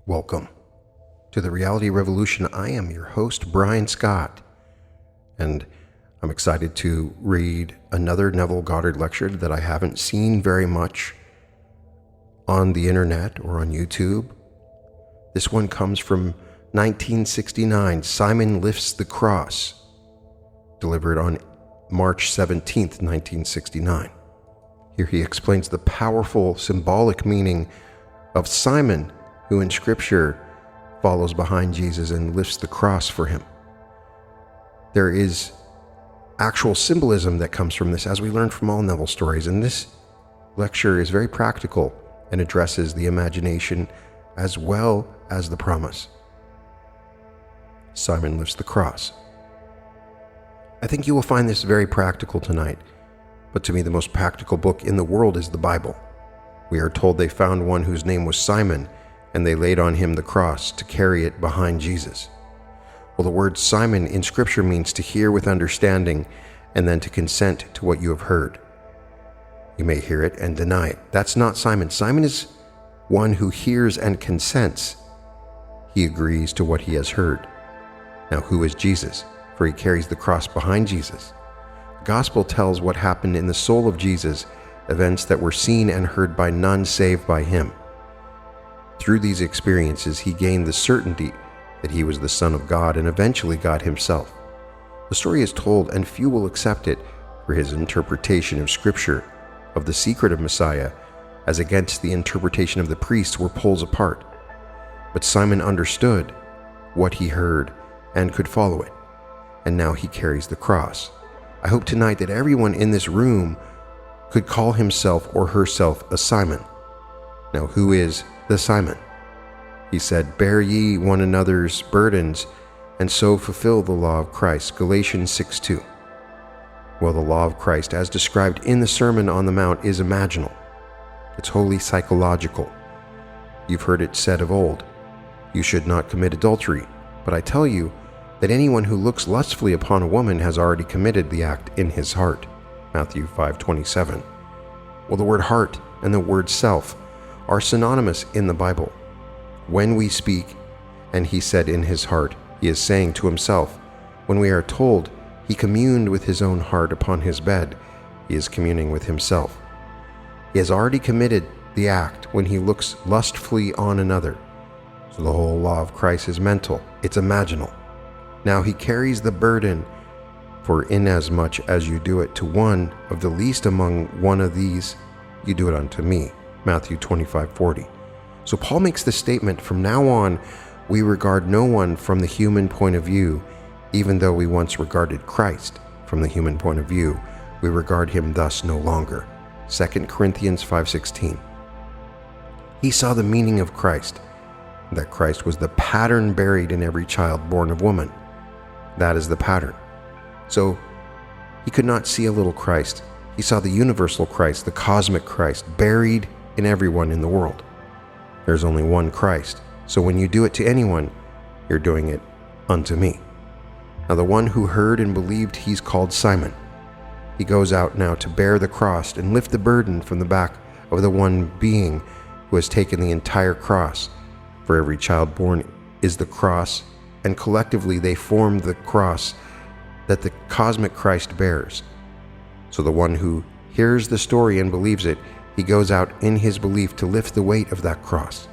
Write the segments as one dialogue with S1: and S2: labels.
S1: Welcome to the Reality Revolution. I am your host, Brian Scott, and I'm excited to read another Neville Goddard lecture that I haven't seen very much on the internet or on YouTube. This one comes from 1969, Simon Lifts the Cross, delivered on March 17th, 1969. Here he explains the powerful symbolic meaning of Simon, who in Scripture follows behind Jesus and lifts the cross for him. There is actual symbolism that comes from this, as we learn from all Neville stories, and this lecture is very practical and addresses the imagination as well as the promise. Simon lifts the cross. I think you will find this very practical tonight, but to me the most practical book in the world is the Bible. We are told they found one whose name was Simon, and they laid on him the cross to carry it behind Jesus. Well, the word Simon in Scripture means to hear with understanding and then to consent to what you have heard. You may hear it and deny it. That's not Simon. Simon is one who hears and consents. He agrees to what he has heard. Now, who is Jesus? For he carries the cross behind Jesus. The gospel tells what happened in the soul of Jesus, events that were seen and heard by none save by him. Through these experiences, he gained the certainty that he was the Son of God and eventually God himself. The story is told, and few will accept it for his interpretation of Scripture, of the secret of Messiah, as against the interpretation of the priests, were poles apart. But Simon understood what he heard and could follow it, and now he carries the cross. I hope tonight that everyone in this room could call himself or herself a Simon. Now, who is the Simon? He said, "Bear ye one another's burdens, and so fulfill the law of Christ." Galatians 6:2. Well, the law of Christ, as described in the Sermon on the Mount, is imaginal. It's wholly psychological. You've heard it said of old, "You should not commit adultery." But I tell you that anyone who looks lustfully upon a woman has already committed the act in his heart. Matthew 5:27. Well, the word heart and the word self are synonymous in the Bible. When we speak, "and he said in his heart," he is saying to himself. When we are told he communed with his own heart upon his bed, he is communing with himself. He has already committed the act when he looks lustfully on another. So the whole law of Christ is mental, it's imaginal. Now he carries the burden, for inasmuch as you do it to one of the least among one of these, you do it unto me. Matthew 25:40. So Paul makes the statement, from now on, we regard no one from the human point of view, even though we once regarded Christ from the human point of view, we regard him thus no longer. 2 Corinthians 5:16. He saw the meaning of Christ, that Christ was the pattern buried in every child born of woman. That is the pattern. So he could not see a little Christ. He saw the universal Christ, the cosmic Christ, buried in everyone in the world. There's only one Christ. So when you do it to anyone, you're doing it unto me. Now the one who heard and believed, he's called Simon. He goes out now to bear the cross and lift the burden from the back of the one being who has taken the entire cross. For every child born is the cross, and collectively they form the cross that the cosmic Christ bears. So the one who hears the story and believes it, he goes out in his belief to lift the weight of that cross.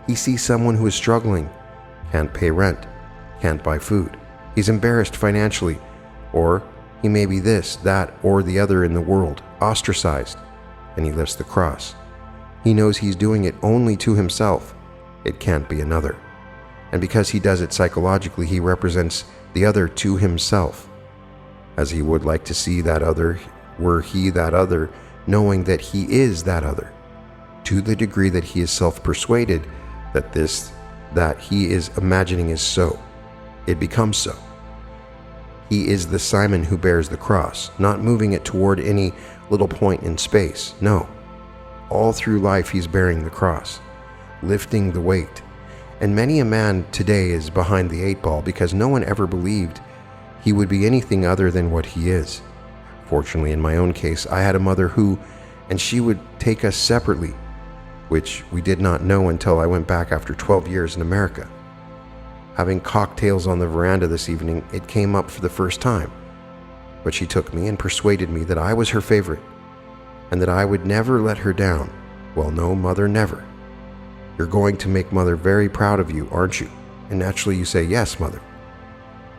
S1: He sees someone who is struggling, can't pay rent, can't buy food. He's embarrassed financially, or he may be this, that, or the other in the world, ostracized, and he lifts the cross. He knows he's doing it only to himself. It can't be another. And because he does it psychologically, he represents the other to himself, as he would like to see that other were he that other, knowing that he is that other, to the degree that he is self-persuaded that that he is imagining is so. It becomes so. He is the Simon who bears the cross, not moving it toward any little point in space. No. All through life he's bearing the cross, lifting the weight. And many a man today is behind the eight ball because no one ever believed he would be anything other than what he is. Fortunately, in my own case, I had a mother who, and she would take us separately, which we did not know until I went back after 12 years in America. Having cocktails on the veranda this evening, it came up for the first time, but she took me and persuaded me that I was her favorite, and that I would never let her down. Well, no, Mother, never. You're going to make Mother very proud of you, aren't you? And naturally you say, yes, Mother.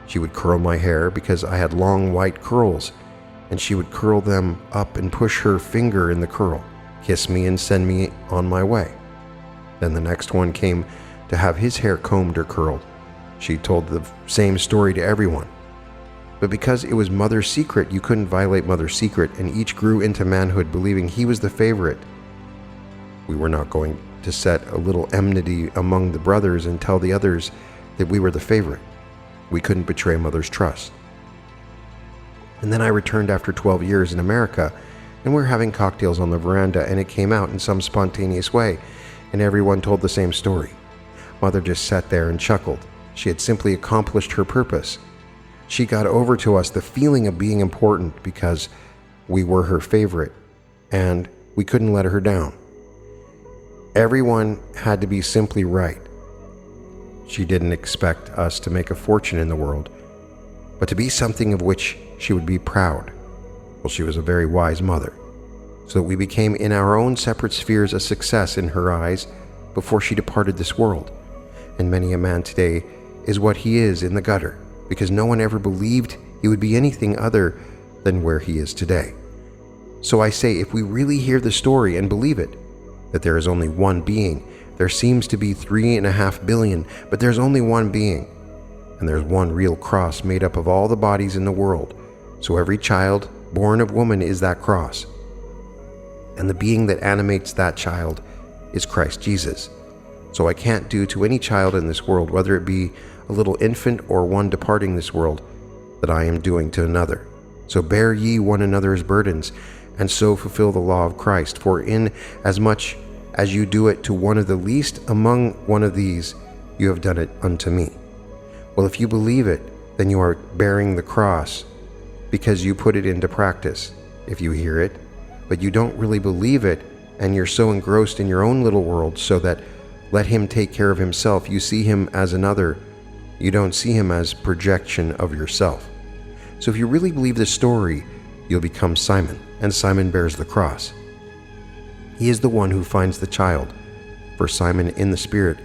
S1: She would curl my hair because I had long white curls, and she would curl them up and push her finger in the curl, kiss me and send me on my way. Then the next one came to have his hair combed or curled. She told the same story to everyone. But because it was Mother's secret, you couldn't violate Mother's secret, and each grew into manhood believing he was the favorite. We were not going to set a little enmity among the brothers and tell the others that we were the favorite. We couldn't betray Mother's trust. And then I returned after 12 years in America, and we were having cocktails on the veranda, and it came out in some spontaneous way, and everyone told the same story. Mother just sat there and chuckled. She had simply accomplished her purpose. She got over to us the feeling of being important because we were her favorite, and we couldn't let her down. Everyone had to be simply right. She didn't expect us to make a fortune in the world, but to be something of which she would be proud. Well, she was a very wise mother, so that we became in our own separate spheres a success in her eyes before she departed this world. And many a man today is what he is in the gutter, because no one ever believed he would be anything other than where he is today. So I say, if we really hear the story and believe it, that there is only one being, there seems to be 3.5 billion, but there's only one being, and there's one real cross made up of all the bodies in the world. So every child born of woman is that cross, and the being that animates that child is Christ Jesus. So I can't do to any child in this world, whether it be a little infant or one departing this world, that I am doing to another. So bear ye one another's burdens, and so fulfill the law of Christ. For in as much as you do it to one of the least among one of these, you have done it unto me. Well, if you believe it, then you are bearing the cross, because you put it into practice. If you hear it, but you don't really believe it, and you're so engrossed in your own little world, so that let him take care of himself, you see him as another, you don't see him as projection of yourself. So if you really believe this story, you'll become Simon, and Simon bears the cross. He is the one who finds the child, for Simon in the Spirit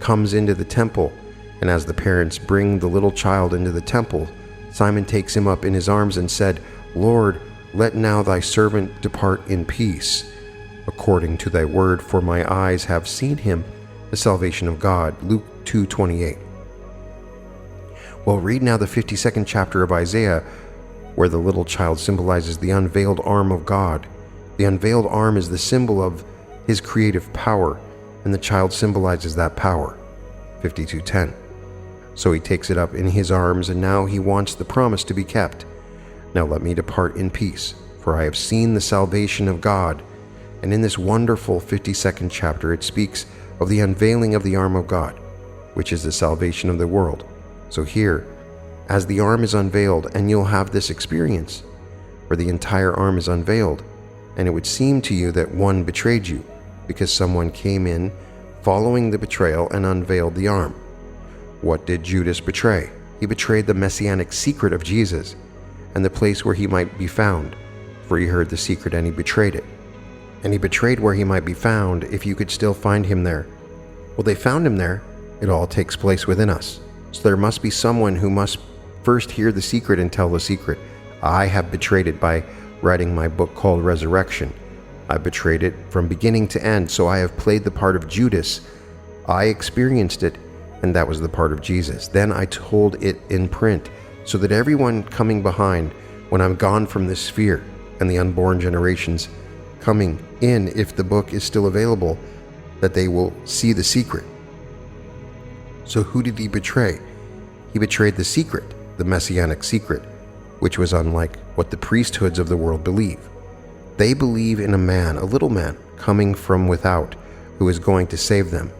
S1: comes into the temple, and as the parents bring the little child into the temple, Simon takes him up in his arms and said, Lord, let now thy servant depart in peace, according to thy word, for my eyes have seen him, the salvation of God. Luke 2:28. Well, read now the 52nd chapter of Isaiah, where the little child symbolizes the unveiled arm of God. The unveiled arm is the symbol of his creative power, and the child symbolizes that power. 52:10. So he takes it up in his arms, and now he wants the promise to be kept. Now let me depart in peace, for I have seen the salvation of God. And in this wonderful 52nd chapter, it speaks of the unveiling of the arm of God, which is the salvation of the world. So here, as the arm is unveiled, and you'll have this experience, where the entire arm is unveiled, and it would seem to you that one betrayed you, because someone came in following the betrayal and unveiled the arm. What did Judas betray? He betrayed the messianic secret of Jesus, and the place where he might be found, for he heard the secret and he betrayed it. And he betrayed where he might be found if you could still find him there. Well, they found him there. It all takes place within us. So there must be someone who must first hear the secret and tell the secret. I have betrayed it by writing my book called Resurrection. I betrayed it from beginning to end, so I have played the part of Judas. I experienced it, and that was the part of Jesus. Then I told it in print, so that everyone coming behind, when I'm gone from this sphere, and the unborn generations coming in, if the book is still available, that they will see the secret. So who did he betray? He betrayed the secret, the messianic secret, which was unlike what the priesthoods of the world believe. They believe in a man, a little man, coming from without, who is going to save them.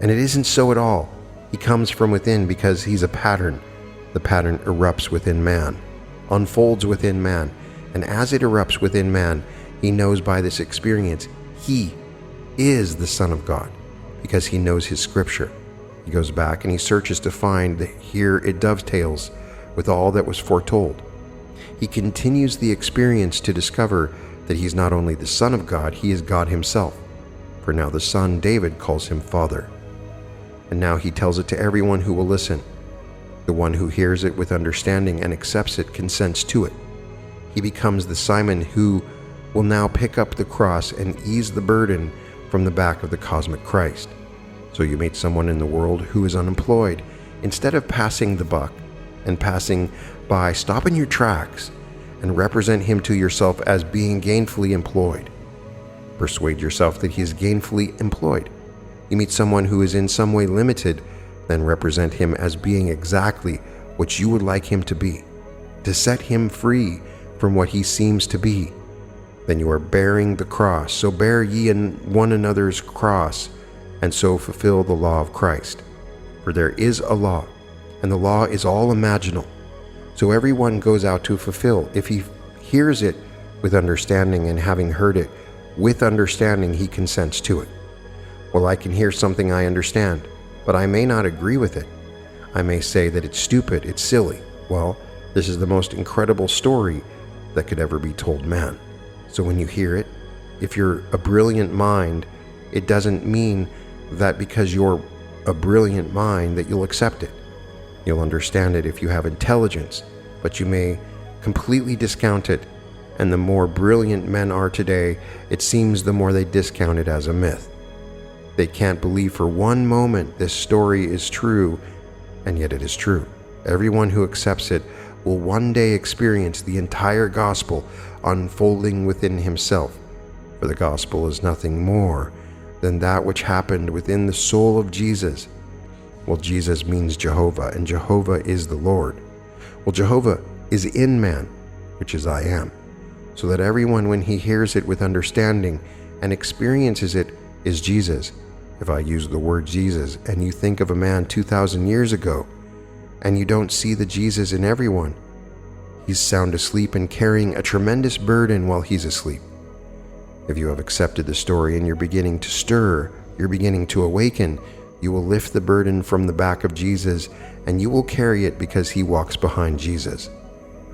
S1: And it isn't so at all. He comes from within because he's a pattern. The pattern erupts within man, unfolds within man, and as it erupts within man, he knows by this experience he is the Son of God because he knows his scripture. He goes back and he searches to find that here it dovetails with all that was foretold. He continues the experience to discover that he's not only the Son of God, he is God himself. For now the Son, David, calls him Father. And now he tells it to everyone who will listen. The one who hears it with understanding and accepts it consents to it. He becomes the Simon who will now pick up the cross and ease the burden from the back of the cosmic Christ. So you meet someone in the world who is unemployed. Instead of passing the buck and passing by, stop in your tracks and represent him to yourself as being gainfully employed. Persuade yourself that he is gainfully employed. You meet someone who is in some way limited, then represent him as being exactly what you would like him to be, to set him free from what he seems to be. Then you are bearing the cross. So bear ye in one another's cross, and so fulfill the law of Christ. For there is a law, and the law is all imaginal. So everyone goes out to fulfill. If he hears it with understanding, and having heard it with understanding, he consents to it. Well, I can hear something I understand, but I may not agree with it. I may say that it's stupid, it's silly. Well, this is the most incredible story that could ever be told man. So when you hear it, if you're a brilliant mind, it doesn't mean that because you're a brilliant mind that you'll accept it. You'll understand it if you have intelligence, but you may completely discount it. And the more brilliant men are today, it seems the more they discount it as a myth. They can't believe for one moment this story is true, and yet it is true. Everyone who accepts it will one day experience the entire gospel unfolding within himself. For the gospel is nothing more than that which happened within the soul of Jesus. Well, Jesus means Jehovah, and Jehovah is the Lord. Well, Jehovah is in man, which is I am, so that everyone, when he hears it with understanding and experiences it, is Jesus. If I use the word Jesus and you think of a man 2,000 years ago, and you don't see the Jesus in everyone, he's sound asleep and carrying a tremendous burden while he's asleep. If you have accepted the story and you're beginning to stir, you're beginning to awaken, you will lift the burden from the back of Jesus, and you will carry it because he walks behind Jesus.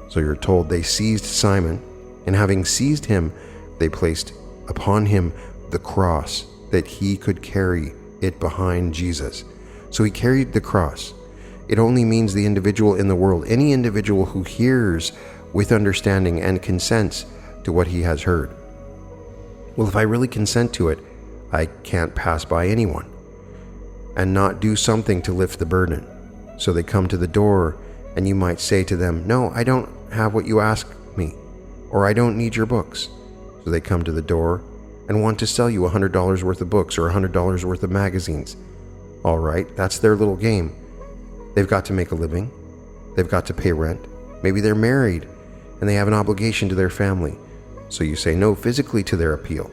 S1: So you're told they seized Simon, and having seized him, they placed upon him the cross, that he could carry it behind Jesus. So he carried the cross. It only means the individual in the world, any individual who hears with understanding and consents to what he has heard. Well, if I really consent to it, I can't pass by anyone and not do something to lift the burden. So they come to the door, and you might say to them, "No, I don't have what you ask me," or "I don't need your books." So they come to the door and want to sell you $100 worth of books or $100 worth of magazines. All right, that's their little game. They've got to make a living. They've got to pay rent. Maybe they're married and they have an obligation to their family. So you say no physically to their appeal.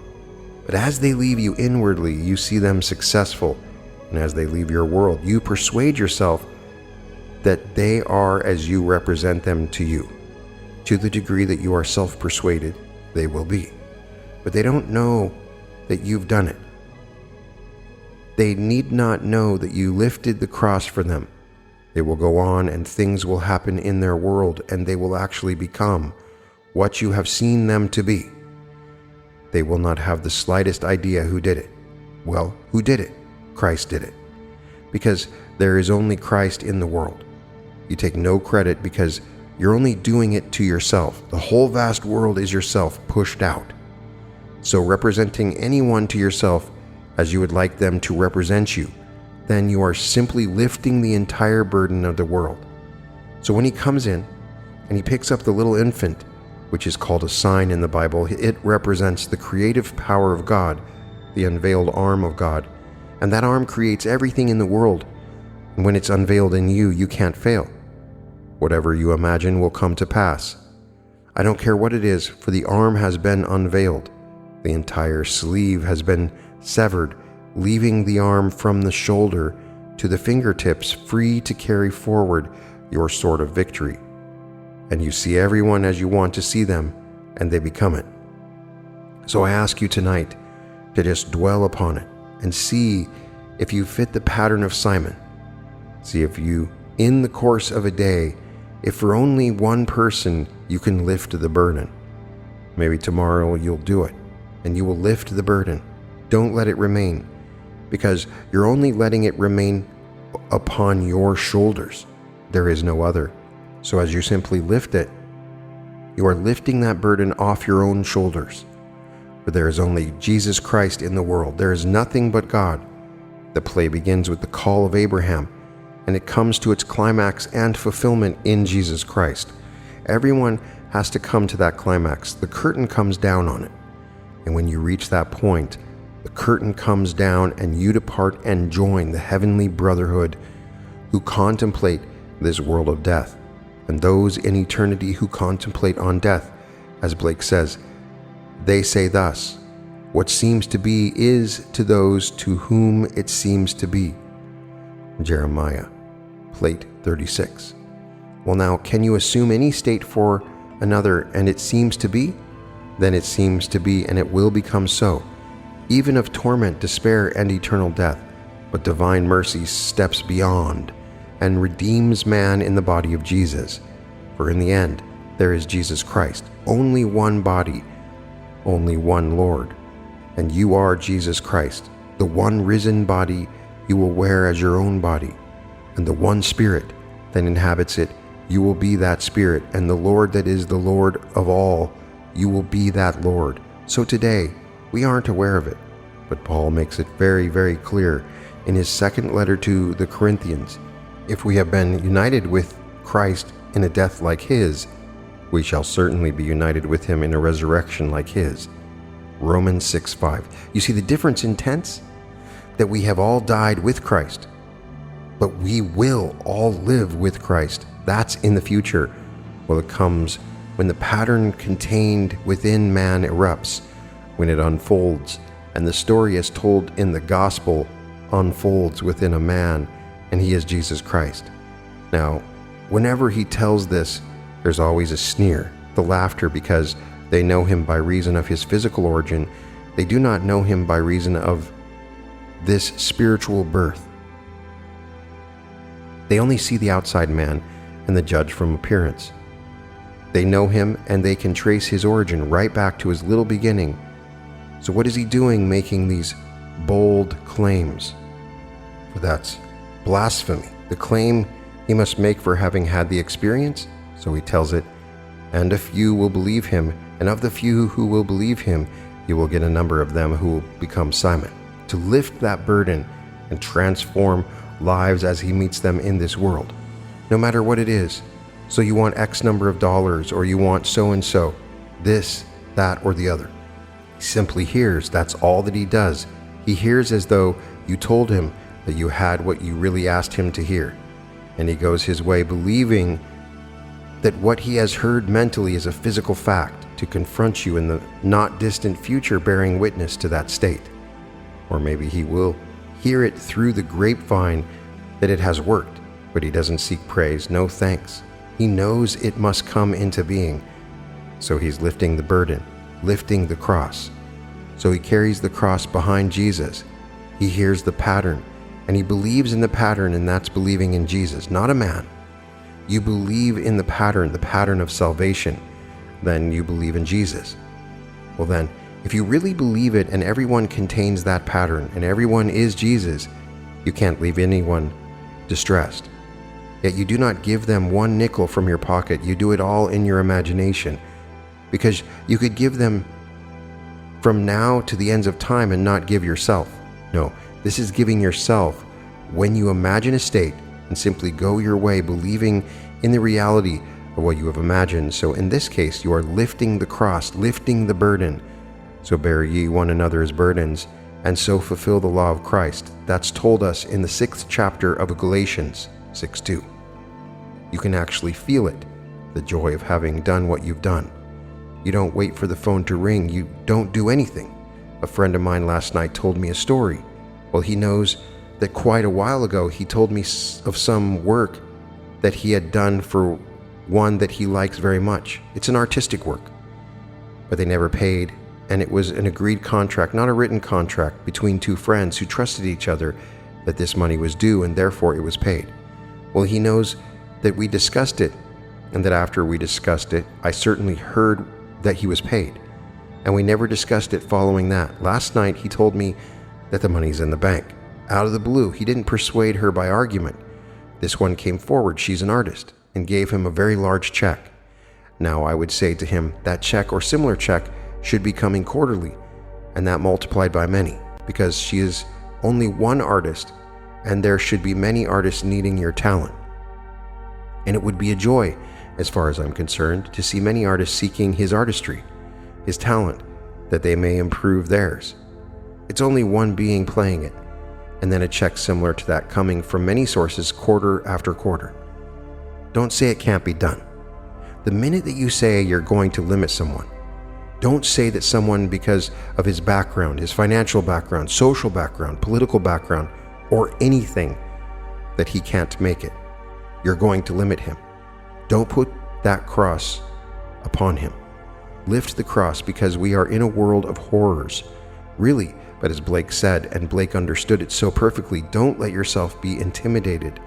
S1: But as they leave you inwardly, you see them successful. And as they leave your world, you persuade yourself that they are as you represent them to you. To the degree that you are self-persuaded, they will be. But they don't know that you've done it. They need not know that you lifted the cross for them. They will go on, and things will happen in their world, and they will actually become what you have seen them to be. They will not have the slightest idea who did it. Well, who did it? Christ did it. Because there is only Christ in the world. You take no credit because you're only doing it to yourself. The whole vast world is yourself pushed out. So representing anyone to yourself as you would like them to represent you, then you are simply lifting the entire burden of the world. So when he comes in and he picks up the little infant, which is called a sign in the Bible, it represents the creative power of God, the unveiled arm of God, and that arm creates everything in the world. And when it's unveiled in you, you can't fail. Whatever you imagine will come to pass. I don't care what it is, for the arm has been unveiled. The entire sleeve has been severed, leaving the arm from the shoulder to the fingertips free to carry forward your sword of victory. And you see everyone as you want to see them, and they become it. So I ask you tonight to just dwell upon it and see if you fit the pattern of Simon. See if you, in the course of a day, if for only one person you can lift the burden. Maybe tomorrow you'll do it and you will lift the burden. Don't let it remain, because you're only letting it remain upon your shoulders. There is no other. So as you simply lift it, you are lifting that burden off your own shoulders. For there is only Jesus Christ in the world. There is nothing but God. The play begins with the call of Abraham, and it comes to its climax and fulfillment in Jesus Christ. Everyone has to come to that climax. The curtain comes down on it. And when you reach that point, the curtain comes down and you depart and join the heavenly brotherhood who contemplate this world of death. And those in eternity who contemplate on death, as Blake says, they say thus, what seems to be is to those to whom it seems to be. Jeremiah, plate 36. Well, now, can you assume any state for another and it seems to be? Then it seems to be, and it will become so, even of torment, despair, and eternal death. But divine mercy steps beyond and redeems man in the body of Jesus. For in the end, there is Jesus Christ, only one body, only one Lord. And you are Jesus Christ, the one risen body you will wear as your own body, and the one Spirit that inhabits it, you will be that Spirit, and the Lord that is the Lord of all, you will be that Lord. So today, we aren't aware of it, but Paul makes it very, very clear in his second letter to the Corinthians. If we have been united with Christ in a death like his, we shall certainly be united with him in a resurrection like his. Romans 6:5. You see the difference in tense? That we have all died with Christ, but we will all live with Christ. That's in the future. Well, it comes when the pattern contained within man erupts, when it unfolds, and the story as told in the gospel unfolds within a man, and he is Jesus Christ. Now, whenever he tells this, there's always a sneer, the laughter, because they know him by reason of his physical origin. They do not know him by reason of this spiritual birth. They only see the outside man and the judge from appearance. They know him and they can trace his origin right back to his little beginning. So what is he doing making these bold claims? For that's blasphemy. The claim he must make for having had the experience. So he tells it, and a few will believe him, and of the few who will believe him, he will get a number of them who will become Simon, to lift that burden and transform lives as he meets them in this world, no matter what it is. So you want X number of dollars, or you want so-and-so, this, that, or the other. He simply hears. That's all that he does. He hears as though you told him that you had what you really asked him to hear. And he goes his way believing that what he has heard mentally is a physical fact, to confront you in the not distant future, bearing witness to that state. Or maybe he will hear it through the grapevine that it has worked, but he doesn't seek praise, no thanks. He knows it must come into being. So he's lifting the burden, lifting the cross. So he carries the cross behind Jesus. He hears the pattern, and he believes in the pattern, and that's believing in Jesus, not a man. You believe in the pattern of salvation, then you believe in Jesus. Well then, if you really believe it and everyone contains that pattern and everyone is Jesus, you can't leave anyone distressed. Yet you do not give them one nickel from your pocket. You do it all in your imagination, because you could give them from now to the ends of time and not give yourself. No, this is giving yourself when you imagine a state and simply go your way believing in the reality of what you have imagined. So in this case, you are lifting the cross, lifting the burden. So bear ye one another's burdens, and so fulfill the law of Christ. That's told us in the 6th chapter of Galatians 6:2. You can actually feel it, the joy of having done what you've done. You don't wait for the phone to ring. You don't do anything. A friend of mine last night told me a story. Well, he knows that quite a while ago he told me of some work that he had done for one that he likes very much. It's an artistic work, but they never paid, and it was an agreed contract, not a written contract, between two friends who trusted each other that this money was due and therefore it was paid. Well, he knows that we discussed it, and that after we discussed it, I certainly heard that he was paid. And we never discussed it following that. Last night, he told me that the money's in the bank. Out of the blue, he didn't persuade her by argument. This one came forward, she's an artist, and gave him a very large check. Now, I would say to him, that check or similar check should be coming quarterly, and that multiplied by many, because she is only one artist, and there should be many artists needing your talent. And it would be a joy, as far as I'm concerned, to see many artists seeking his artistry, his talent, that they may improve theirs. It's only one being playing it, and then a check similar to that coming from many sources quarter after quarter. Don't say it can't be done. The minute that you say you're going to limit someone, don't say that someone, because of his background, his financial background, social background, political background, or anything, that he can't make it. You're going to limit him. Don't put that cross upon him. Lift the cross, because we are in a world of horrors. Really, but as Blake said, and Blake understood it so perfectly, don't let yourself be intimidated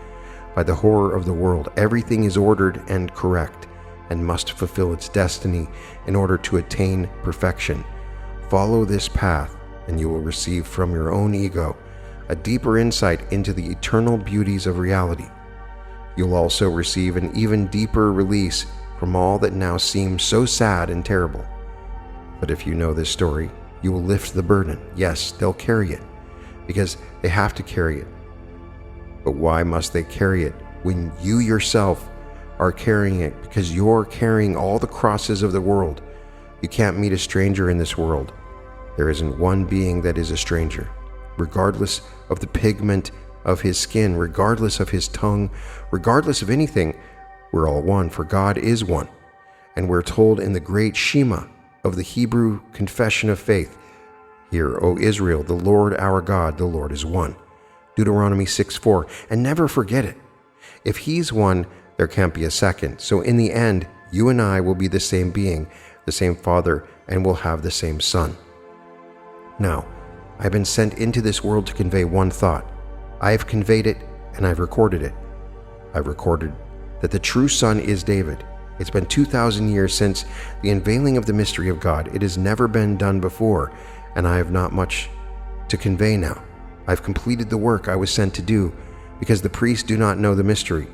S1: by the horror of the world. Everything is ordered and correct, and must fulfill its destiny in order to attain perfection. Follow this path, and you will receive from your own ego a deeper insight into the eternal beauties of reality. You'll also receive an even deeper release from all that now seems so sad and terrible. But if you know this story, you will lift the burden. Yes, they'll carry it, because they have to carry it. But why must they carry it when you yourself are carrying it? Because you're carrying all the crosses of the world. You can't meet a stranger in this world. There isn't one being that is a stranger, regardless of the pigment of his skin, regardless of his tongue, regardless of anything. We're all one, for God is one. And we're told in the great Shema of the Hebrew Confession of Faith, "Hear, O Israel, the Lord our God, the Lord is one." Deuteronomy 6:4. And never forget it. If he's one, there can't be a second. So in the end, you and I will be the same being, the same Father, and will have the same Son. Now, I've been sent into this world to convey one thought. I have conveyed it, and I've recorded it. I've recorded that the true Son is David. It's been 2,000 years since the unveiling of the mystery of God. It has never been done before, and I have not much to convey now. I've completed the work I was sent to do, because the priests do not know the mystery.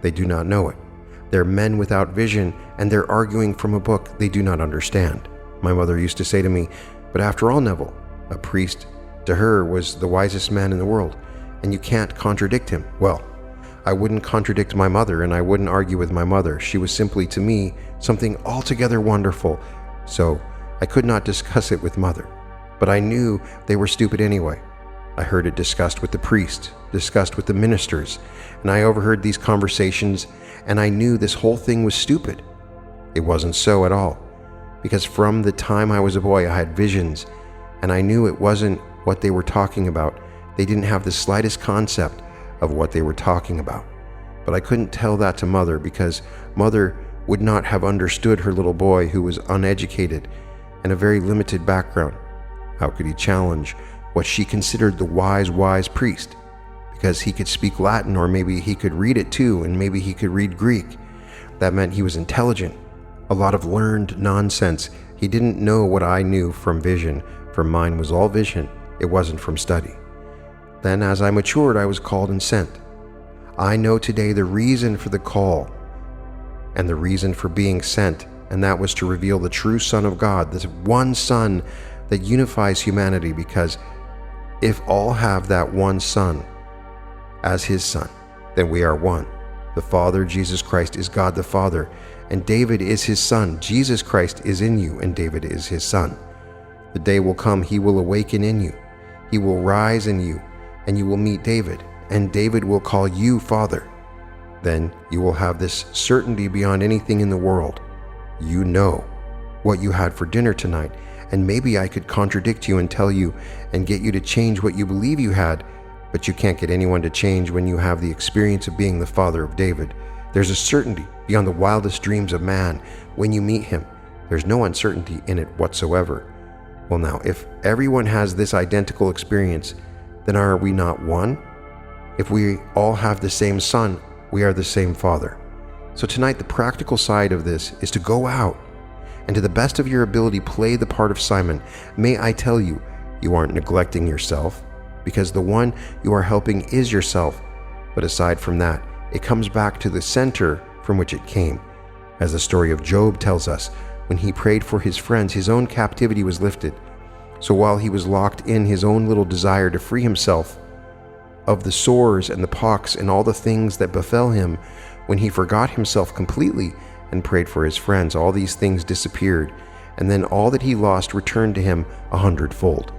S1: They do not know it. They're men without vision, and they're arguing from a book they do not understand. My mother used to say to me, "But after all, Neville, a priest to her was the wisest man in the world, and you can't contradict him." Well, I wouldn't contradict my mother, and I wouldn't argue with my mother. She was simply, to me, something altogether wonderful, so I could not discuss it with mother. But I knew they were stupid anyway. I heard it discussed with the priest, discussed with the ministers, and I overheard these conversations, and I knew this whole thing was stupid. It wasn't so at all, because from the time I was a boy I had visions, and I knew it wasn't what they were talking about. They didn't have the slightest concept of what they were talking about. But I couldn't tell that to mother, because mother would not have understood her little boy who was uneducated and a very limited background. How could he challenge what she considered the wise priest? Because he could speak Latin, or maybe he could read it too, and maybe he could read Greek. That meant he was intelligent. A lot of learned nonsense. He didn't know what I knew from vision, for mine was all vision. It wasn't from study. Then as I matured, I was called and sent. I know today the reason for the call and the reason for being sent, and that was to reveal the true Son of God, this one Son that unifies humanity, because if all have that one Son as his Son, then we are one. The Father, Jesus Christ, is God the Father, and David is his son. Jesus Christ is in you, and David is his son. The day will come, he will awaken in you. He will rise in you, and you will meet David, and David will call you Father. Then you will have this certainty beyond anything in the world. You know what you had for dinner tonight, and maybe I could contradict you and tell you and get you to change what you believe you had, but you can't get anyone to change when you have the experience of being the father of David. There's a certainty beyond the wildest dreams of man when you meet him. There's no uncertainty in it whatsoever. Well now, if everyone has this identical experience, then are we not one? If we all have the same Son, we are the same Father. So tonight, the practical side of this is to go out and to the best of your ability play the part of Simon. May I tell you, you aren't neglecting yourself, because the one you are helping is yourself. But aside from that, it comes back to the center from which it came. As the story of Job tells us, when he prayed for his friends, his own captivity was lifted. So while he was locked in his own little desire to free himself of the sores and the pox and all the things that befell him, when he forgot himself completely and prayed for his friends, all these things disappeared, and then all that he lost returned to him 100-fold.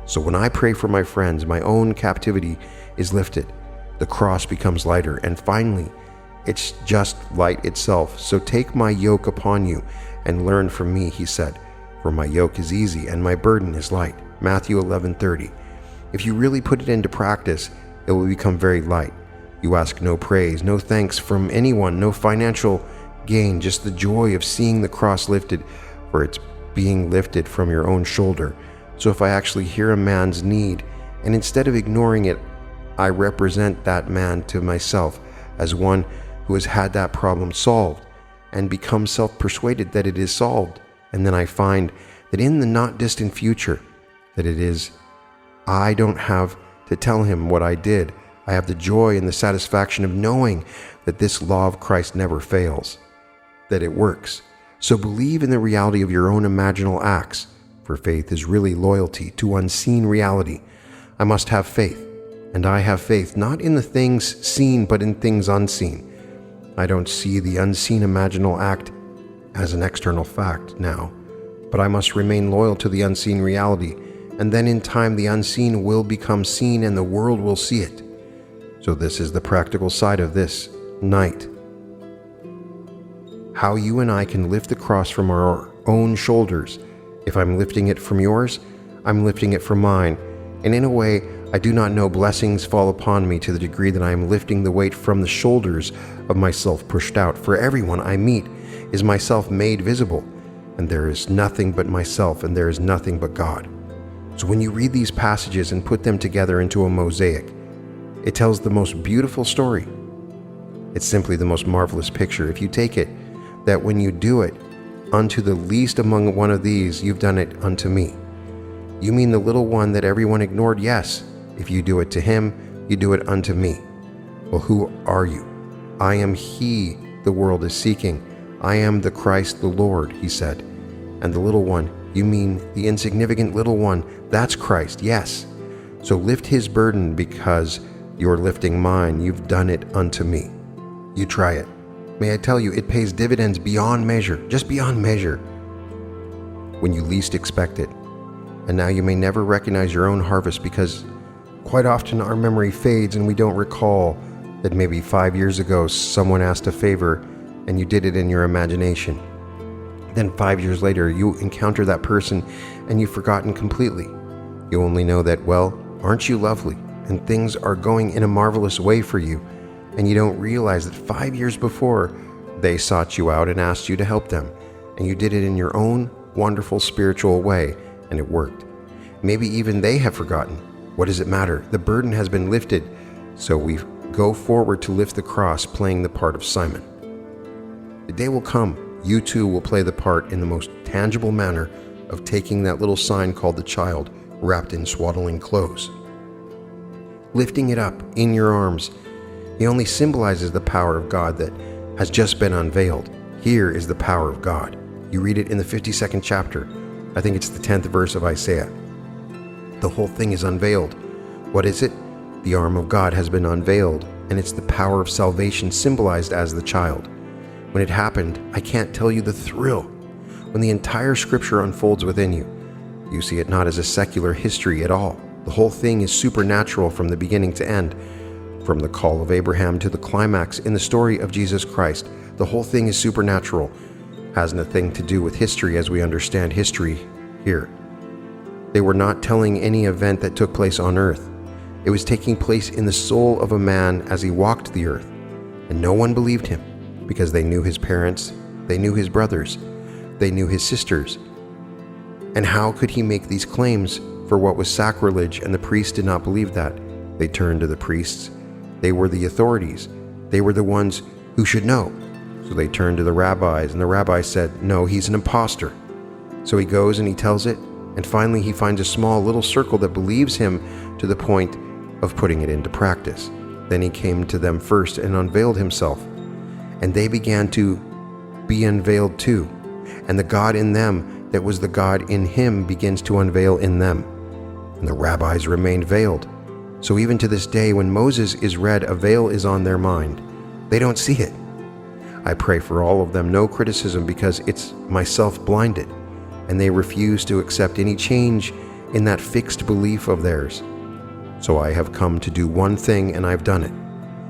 S1: So when I pray for my friends, my own captivity is lifted. The cross becomes lighter, and finally, it's just light itself. So take my yoke upon you and learn from me, he said, for my yoke is easy and my burden is light. Matthew 11:30. If you really put it into practice, it will become very light. You ask no praise, no thanks from anyone, no financial gain, just the joy of seeing the cross lifted, for it's being lifted from your own shoulder. So if I actually hear a man's need, and instead of ignoring it, I represent that man to myself as one who has had that problem solved and become self-persuaded that it is solved, and then I find that in the not distant future, that it is, I don't have to tell him what I did. I have the joy and the satisfaction of knowing that this law of Christ never fails, that it works. So believe in the reality of your own imaginal acts, for faith is really loyalty to unseen reality. I must have faith, and I have faith not in the things seen but in things unseen. I don't see the unseen imaginal act as an external fact now, but I must remain loyal to the unseen reality, and then in time the unseen will become seen and the world will see it. So this is the practical side of this night. How you and I can lift the cross from our own shoulders. If I'm lifting it from yours, I'm lifting it from mine. And in a way, I do not know blessings fall upon me to the degree that I am lifting the weight from the shoulders of myself pushed out. For everyone I meet is myself made visible, and there is nothing but myself, and there is nothing but God. So when you read these passages and put them together into a mosaic, it tells the most beautiful story. It's simply the most marvelous picture. If you take it, that when you do it unto the least among one of these, you've done it unto me. You mean the little one that everyone ignored? Yes. If you do it to him, you do it unto me. Well, who are you? I am he the world is seeking. I am the Christ the Lord, he said. And the little one, you mean the insignificant little one, that's Christ, yes. So lift his burden because you're lifting mine. You've done it unto me. You try it. May I tell you, it pays dividends beyond measure, just beyond measure, when you least expect it. And now you may never recognize your own harvest because quite often our memory fades and we don't recall that maybe 5 years ago someone asked a favor and you did it in your imagination. Then 5 years later you encounter that person and you've forgotten completely. You only know that, well, aren't you lovely? And things are going in a marvelous way for you. And you don't realize that 5 years before they sought you out and asked you to help them. And you did it in your own wonderful spiritual way, and it worked. Maybe even they have forgotten. What does it matter? The burden has been lifted. So we go forward to lift the cross, playing the part of Simon. The day will come, you too will play the part in the most tangible manner of taking that little sign called the child wrapped in swaddling clothes, lifting it up in your arms. He only symbolizes the power of God that has just been unveiled. Here is the power of God. You read it in the 52nd chapter. I think it's the 10th verse of Isaiah. The whole thing is unveiled. What is it? The arm of God has been unveiled, and it's the power of salvation symbolized as the child. When it happened, I can't tell you the thrill. When the entire scripture unfolds within you, you see it not as a secular history at all. The whole thing is supernatural from the beginning to end. From the call of Abraham to the climax in the story of Jesus Christ, the whole thing is supernatural. Has nothing to do with history as we understand history here. They were not telling any event that took place on earth. It was taking place in the soul of a man as he walked the earth. And no one believed him because they knew his parents, they knew his brothers, they knew his sisters. And how could he make these claims? For what was sacrilege, and the priests did not believe that. They turned to the priests. They were the authorities. They were the ones who should know. So they turned to the rabbis, and the rabbis said, "No, he's an imposter." So he goes and he tells it, and finally he finds a small little circle that believes him to the point of putting it into practice. Then he came to them first and unveiled himself, and they began to be unveiled too. And the God in them that was the God in him begins to unveil in them. And the rabbis remained veiled. So even to this day, when Moses is read, a veil is on their mind. They don't see it. I pray for all of them, no criticism, because it's myself blinded, and they refuse to accept any change in that fixed belief of theirs. So I have come to do one thing, and I've done it,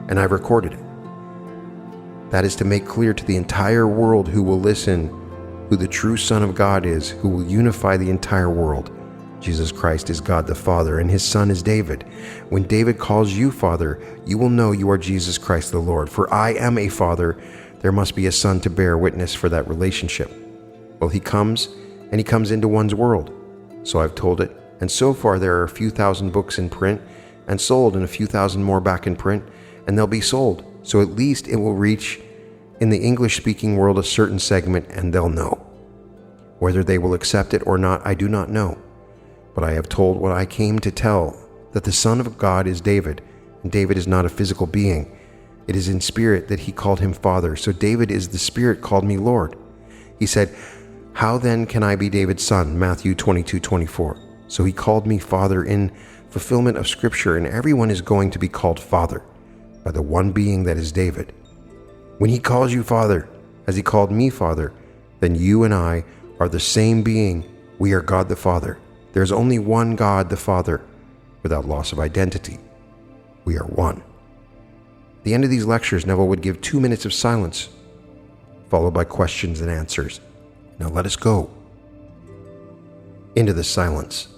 S1: and I've recorded it. That is to make clear to the entire world who will listen who the true Son of God is, who will unify the entire world. Jesus Christ is God the Father, and his Son is David. When David calls you Father, you will know you are Jesus Christ the Lord. For I am a father, there must be a son to bear witness for that relationship. Well, he comes, and he comes into one's world. So I've told it, and so far there are a few thousand books in print, and sold, and a few thousand more back in print, and they'll be sold. So at least it will reach in the English-speaking world a certain segment, and they'll know. Whether they will accept it or not, I do not know. But I have told what I came to tell, that the Son of God is David, and David is not a physical being. It is in spirit that he called him Father. So David is the Spirit called me Lord. He said, "How then can I be David's son?" Matthew 22:24. So he called me Father in fulfillment of Scripture, and everyone is going to be called Father by the one being that is David. When he calls you Father, as he called me Father, then you and I are the same being. We are God the Father. There is only one God the Father, without loss of identity. We are one. At the end of these lectures, Neville would give 2 minutes of silence, followed by questions and answers. Now let us go into the silence.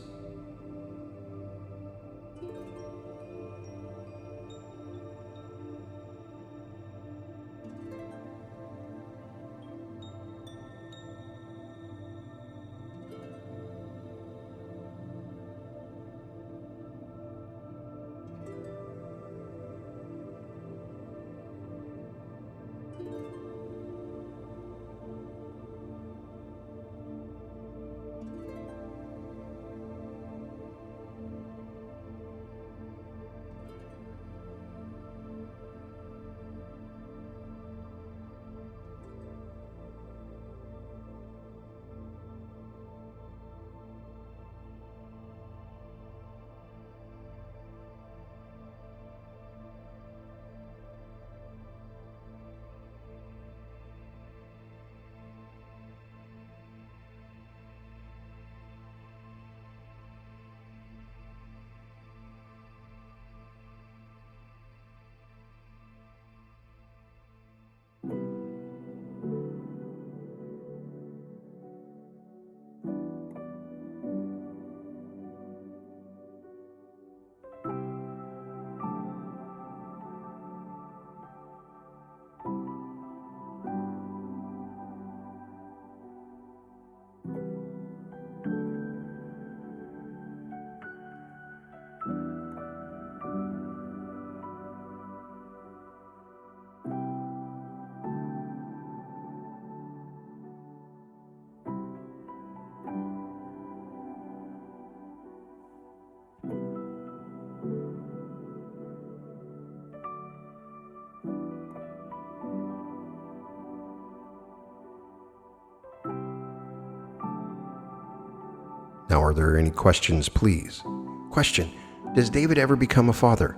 S1: Now, are there any questions, please? Question: does David ever become a father?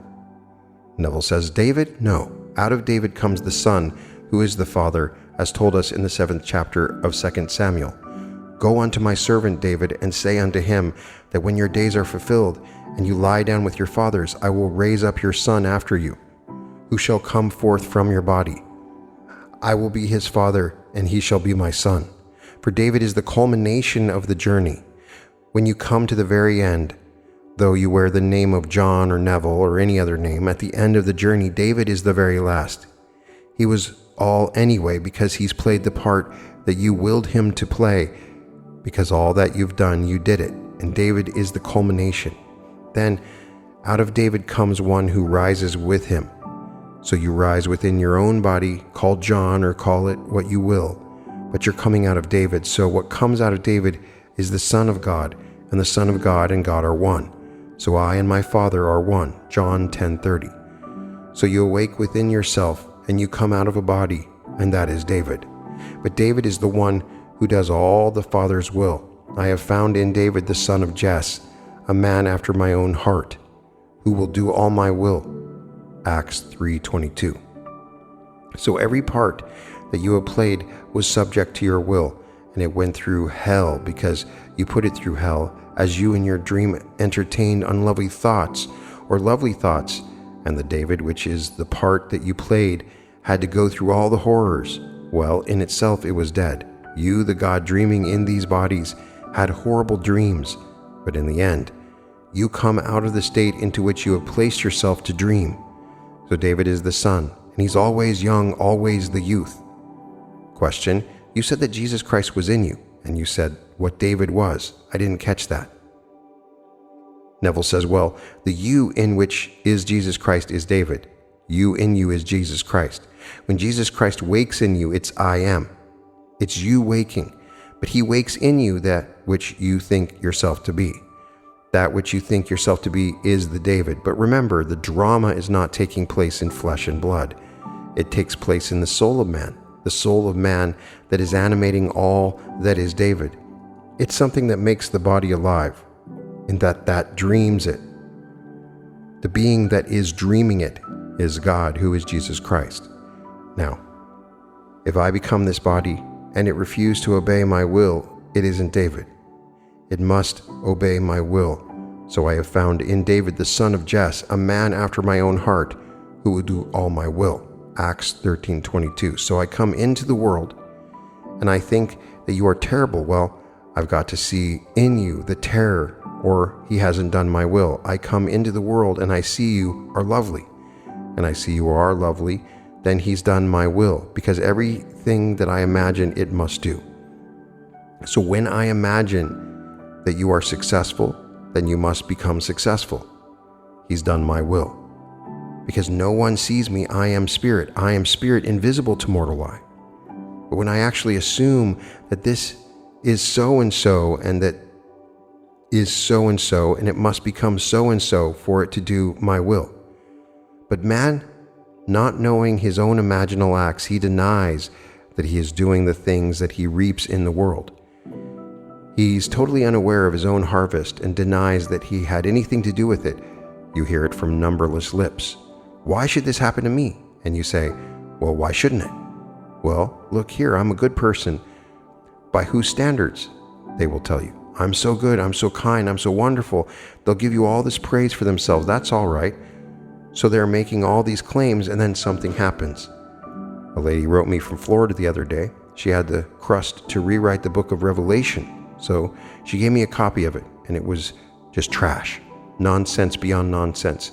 S1: Neville says, David? No. Out of David comes the Son, who is the Father, as told us in the 7th chapter of 2 Samuel. Go unto my servant David, and say unto him, that when your days are fulfilled, and you lie down with your fathers, I will raise up your son after you, who shall come forth from your body. I will be his father, and he shall be my son. For David is the culmination of the journey. When you come to the very end, though you wear the name of John or Neville or any other name, at the end of the journey, David is the very last. He was all anyway because he's played the part that you willed him to play because all that you've done, you did it, and David is the culmination. Then, out of David comes one who rises with him. So you rise within your own body, call John or call it what you will, but you're coming out of David. So what comes out of David is the Son of God, and the Son of God and God are one. So I and my Father are one. John 10:30. So you awake within yourself, and you come out of a body, and that is David. But David is the one who does all the Father's will. I have found in David the son of Jesse, a man after my own heart, who will do all my will. Acts 3:22. So every part that you have played was subject to your will, and it went through hell because you put it through hell, as you in your dream entertained unlovely thoughts or lovely thoughts, and the David, which is the part that you played, had to go through all the horrors. Well, in itself it was dead. You, the God dreaming in these bodies, had horrible dreams, but in the end, you come out of the state into which you have placed yourself to dream. So David is the son, and he's always young, always the youth. Question: you said that Jesus Christ was in you, and you said what David was. I didn't catch that. Neville says, well, the you in which is Jesus Christ is David. You in you is Jesus Christ. When Jesus Christ wakes in you, it's I am. It's you waking, but he wakes in you that which you think yourself to be. That which you think yourself to be is the David. But remember, the drama is not taking place in flesh and blood. It takes place in the soul of man, the soul of man that is animating all that is David. It's something that makes the body alive, in that dreams it. The being that is dreaming it is God, who is Jesus Christ. Now, if I become this body, and it refused to obey my will, it isn't David. It must obey my will. So I have found in David the son of Jesse, a man after my own heart, who will do all my will. Acts 13:22. So I come into the world, and I think that you are terrible. Well, I've got to see in you the terror, or he hasn't done my will. I come into the world, and I see you are lovely. And I see you are lovely, then he's done my will, because everything that I imagine it must do. So when I imagine that you are successful, then you must become successful. He's done my will. Because no one sees me, I am spirit. I am spirit invisible to mortal eye. But when I actually assume that this is so-and-so, and that is so-and-so, and it must become so-and-so for it to do my will. But man, not knowing his own imaginal acts, he denies that he is doing the things that he reaps in the world. He's totally unaware of his own harvest and denies that he had anything to do with it. You hear it from numberless lips. Why should this happen to me? And you say, well, why shouldn't it? Well, look here, I'm a good person. By whose standards? They will tell you. I'm so good, I'm so kind, I'm so wonderful. They'll give you all this praise for themselves. That's all right. So they're making all these claims, and then something happens. A lady wrote me from Florida the other day. She had the crust to rewrite the book of Revelation. So she gave me a copy of it, and it was just trash. Nonsense beyond nonsense.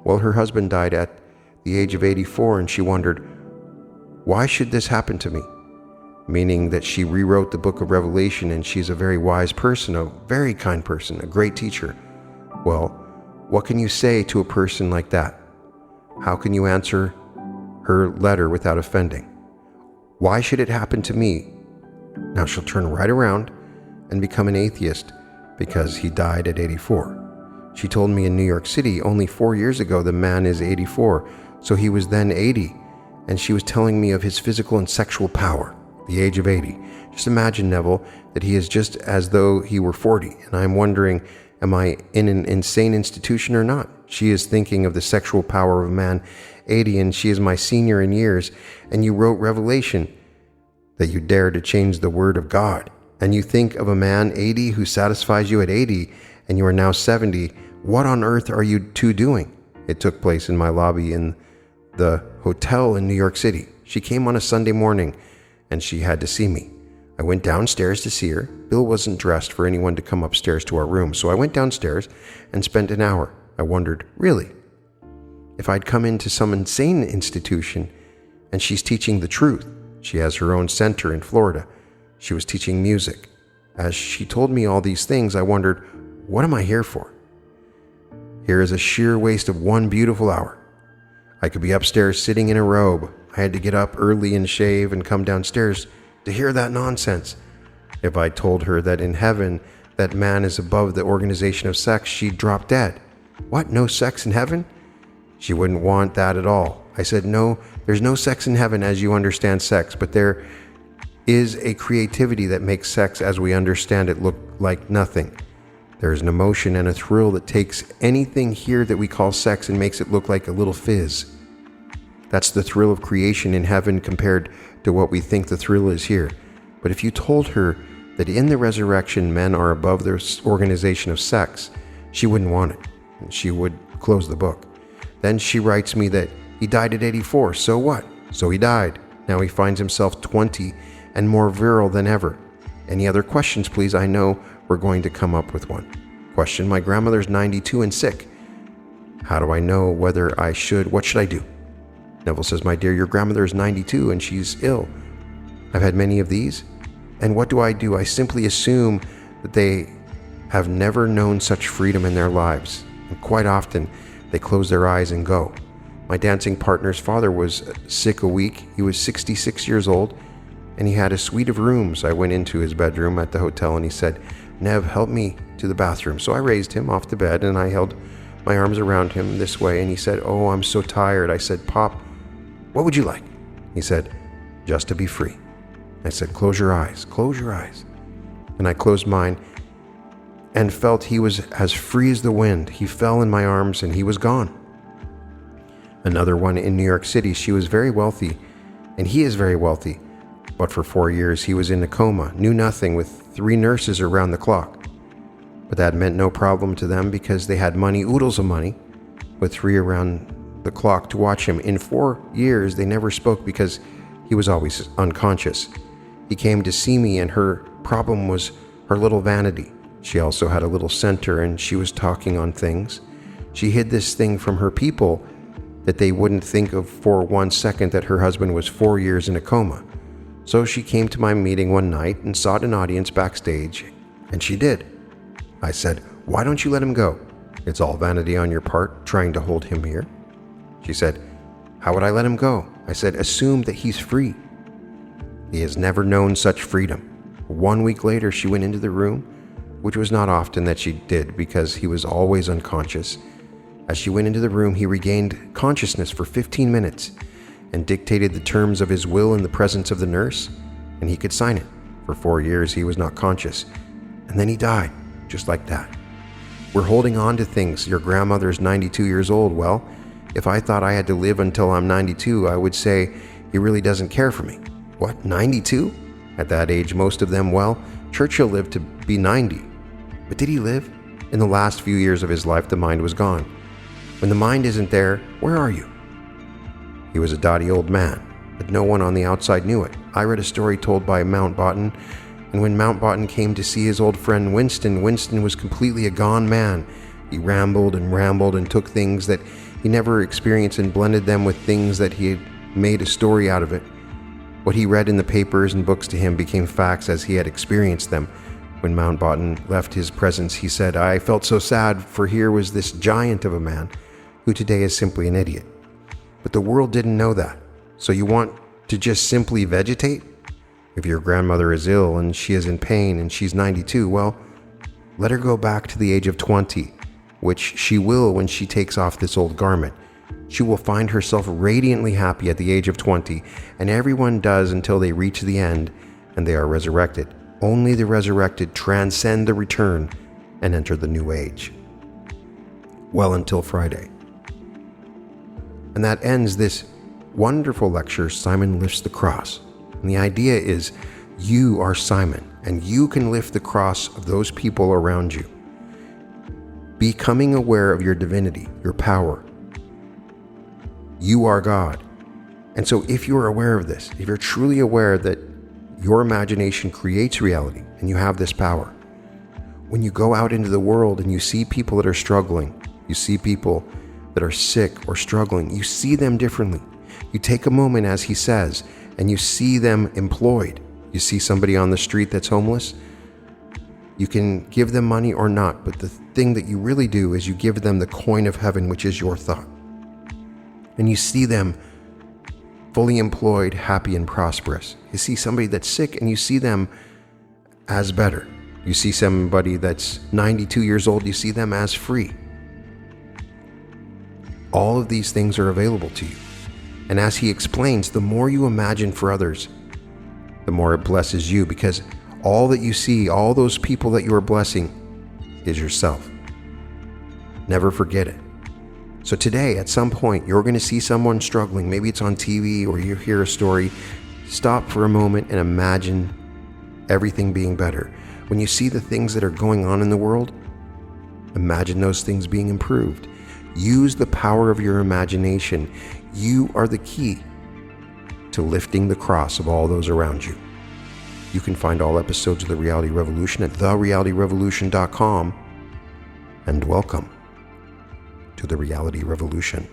S1: Well, her husband died at the age of 84, and she wondered, why should this happen to me? Meaning that she rewrote the book of Revelation, and she's a very wise person, a very kind person, a great teacher. Well, what can you say to a person like that? How can you answer her letter without offending? Why should it happen to me? Now she'll turn right around and become an atheist because he died at 84. She told me in New York City only 4 years ago the man is 84, so he was then 80, and she was telling me of his physical and sexual power, the age of 80. Just imagine, Neville, that he is just as though he were 40, and I'm wondering, am I in an insane institution or not? She is thinking of the sexual power of a man 80, and she is my senior in years, and you wrote Revelation, that you dare to change the word of God. And you think of a man 80 who satisfies you at 80, and you are now 70. What on earth are you two doing? It took place in my lobby in the hotel in New York City. She came on a Sunday morning, and she had to see me. I went downstairs to see her. Bill wasn't dressed for anyone to come upstairs to our room, so I went downstairs and spent an hour. I wondered, really, if I'd come into some insane institution, and she's teaching the truth. She has her own center in Florida. She was teaching music. As she told me all these things, I wondered, what am I here for? Here is a sheer waste of one beautiful hour. I could be upstairs sitting in a robe. I had to get up early and shave and come downstairs to hear that nonsense. If I told her that in heaven that man is above the organization of sex, she'd drop dead. What, no sex in heaven? She wouldn't want that at all. I said, no, there's no sex in heaven as you understand sex, but there is a creativity that makes sex as we understand it look like nothing. There is an emotion and a thrill that takes anything here that we call sex and makes it look like a little fizz. That's the thrill of creation in heaven compared to what we think the thrill is here. But if you told her that in the resurrection men are above their organization of sex, she wouldn't want it. She would close the book. Then she writes me that he died at 84. So what? So he died. Now he finds himself 20 and more virile than ever. Any other questions, please? I know we're going to come up with one. Question: my grandmother's 92 and sick. How do I know whether I should? What should I do? Neville says, my dear, your grandmother is 92 and she's ill. I've had many of these. And what do? I simply assume that they have never known such freedom in their lives. And quite often, they close their eyes and go. My dancing partner's father was sick a week. He was 66 years old, and he had a suite of rooms. I went into his bedroom at the hotel, and he said, Nev, help me to the bathroom. So I raised him off the bed, and I held my arms around him this way, and he said, oh, I'm so tired. I said, Pop, what would you like? He said, just to be free. I said, close your eyes, close your eyes. And I closed mine and felt he was as free as the wind. He fell in my arms and he was gone. Another one in New York City, she was very wealthy, and he is very wealthy. But for 4 years he was in a coma, knew nothing, with 3 nurses around the clock. But that meant no problem to them because they had money, oodles of money, with 3 around the clock to watch him. In 4 years they never spoke because he was always unconscious. He came to see me, and her problem was her little vanity. She also had a little center, and she was talking on things. She hid this thing from her people, that they wouldn't think of for 1 second that her husband was 4 years in a coma. So she came to my meeting one night and sought an audience backstage, and she did. I said, why don't you let him go? It's all vanity on your part, trying to hold him here. She said, how would I let him go? I said, assume that he's free. He has never known such freedom. 1 week later, she went into the room, which was not often that she did because he was always unconscious. As she went into the room, he regained consciousness for 15 minutes and dictated the terms of his will in the presence of the nurse, and he could sign it. For 4 years, he was not conscious. And then he died, just like that. We're holding on to things. Your grandmother's 92 years old. Well, if I thought I had to live until I'm 92, I would say he really doesn't care for me. What, 92? At that age, most of them, well, Churchill lived to be 90. But did he live? In the last few years of his life, the mind was gone. When the mind isn't there, where are you? He was a dotty old man, but no one on the outside knew it. I read a story told by Mountbatten, and when Mountbatten came to see his old friend Winston, Winston was completely a gone man. He rambled and took things that he never experienced and blended them with things that he had made a story out of it. What he read in the papers and books to him became facts as he had experienced them. When Mountbatten left his presence, he said, I felt so sad, for here was this giant of a man who today is simply an idiot. But the world didn't know that. So you want to just simply vegetate? If your grandmother is ill and she is in pain and she's 92, well, let her go back to the age of 20, which she will when she takes off this old garment. She will find herself radiantly happy at the age of 20, and everyone does until they reach the end and they are resurrected. Only the resurrected transcend the return and enter the new age. Well, until Friday. And that ends this wonderful lecture, Simon Lifts the Cross. And the idea is you are Simon, and you can lift the cross of those people around you. Becoming aware of your divinity, your power. You are God. And so if you're aware of this, if you're truly aware that your imagination creates reality and you have this power, when you go out into the world and you see people that are struggling, you see people that are sick or struggling, you see them differently. You take a moment, as he says, and you see them employed. You see somebody on the street that's homeless, You can give them money or not, but the thing that you really do is you give them the coin of heaven, which is your thought. And you see them fully employed, happy, and prosperous. You see somebody that's sick and you see them as better. You see somebody that's 92 years old, you see them as free. All of these things are available to you. And as he explains, the more you imagine for others, the more it blesses you, because all that you see, all those people that you are blessing, is yourself. Never forget it. So today, at some point, you're going to see someone struggling. Maybe it's on TV or you hear a story. Stop for a moment and imagine everything being better. When you see the things that are going on in the world, imagine those things being improved. Use the power of your imagination. You are the key to lifting the cross of all those around you. You can find all episodes of The Reality Revolution at therealityrevolution.com. And welcome to The Reality Revolution.